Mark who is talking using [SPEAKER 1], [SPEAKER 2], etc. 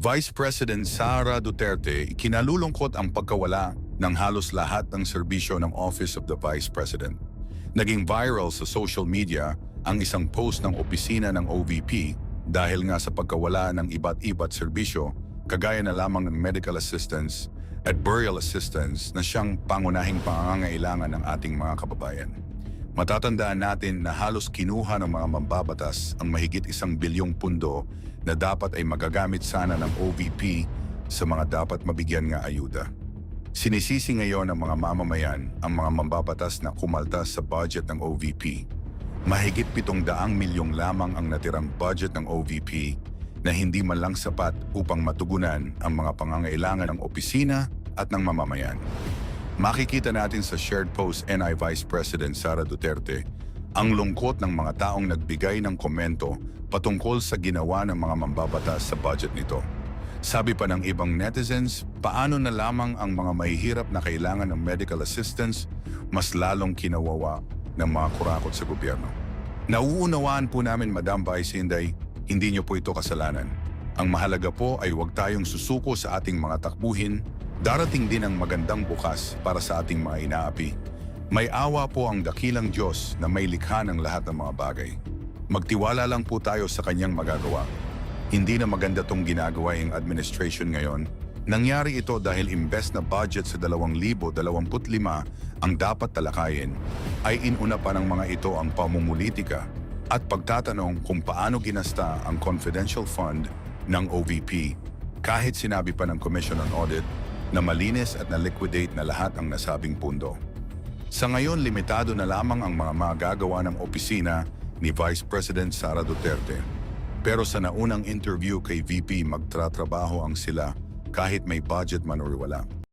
[SPEAKER 1] Vice President Sara Duterte, ikinalulungkot ang pagkawala ng halos lahat ng serbisyo ng Office of the Vice President. Naging viral sa social media ang isang post ng opisina ng OVP dahil nga sa pagkawala ng iba't-iba't serbisyo, kagaya na lamang ng medical assistance at burial assistance na siyang pangunahing pangangailangan ng ating mga kababayan. Matatandaan natin na halos kinuha ng mga mambabatas ang mahigit 1 bilyong pundo na dapat ay magagamit sana ng OVP sa mga dapat mabigyan nga ayuda. Sinisisi ngayon ng mga mamamayan ang mga mambabatas na kumaltas sa budget ng OVP. Mahigit 700 milyong lamang ang natirang budget ng OVP na hindi man lang sapat upang matugunan ang mga pangangailangan ng opisina at ng mamamayan. Makikita natin sa shared post NI Vice President Sara Duterte ang lungkot ng mga taong nagbigay ng komento patungkol sa ginawa ng mga mambabatas sa budget nito. Sabi pa ng ibang netizens, paano na lamang ang mga mahihirap na kailangan ng medical assistance mas lalong kinawawa ng mga kurakot sa gobyerno. Nauunawaan po namin, Madam Vice Inday, hindi niyo po ito kasalanan. Ang mahalaga po ay huwag tayong susuko sa ating mga takbuhin. Darating din ang magandang bukas para sa ating mga inaapi. May awa po ang dakilang Diyos na may likha ng lahat ng mga bagay. Magtiwala lang po tayo sa kanyang magagawa. Hindi na maganda tong ginagawa ng administration ngayon. Nangyari ito dahil imbes na budget sa 2025 ang dapat talakayin, ay inuna pa ng mga ito ang pamumulitika at pagtatanong kung paano ginasta ang confidential fund ng OVP. Kahit sinabi pa ng Commission on Audit na malinis at na-liquidate na lahat ang nasabing pundo. Sa ngayon, limitado na lamang ang mga magagawa ng opisina ni Vice President Sara Duterte. Pero sa naunang interview kay VP, magtratrabaho ang sila kahit may budget man o wala.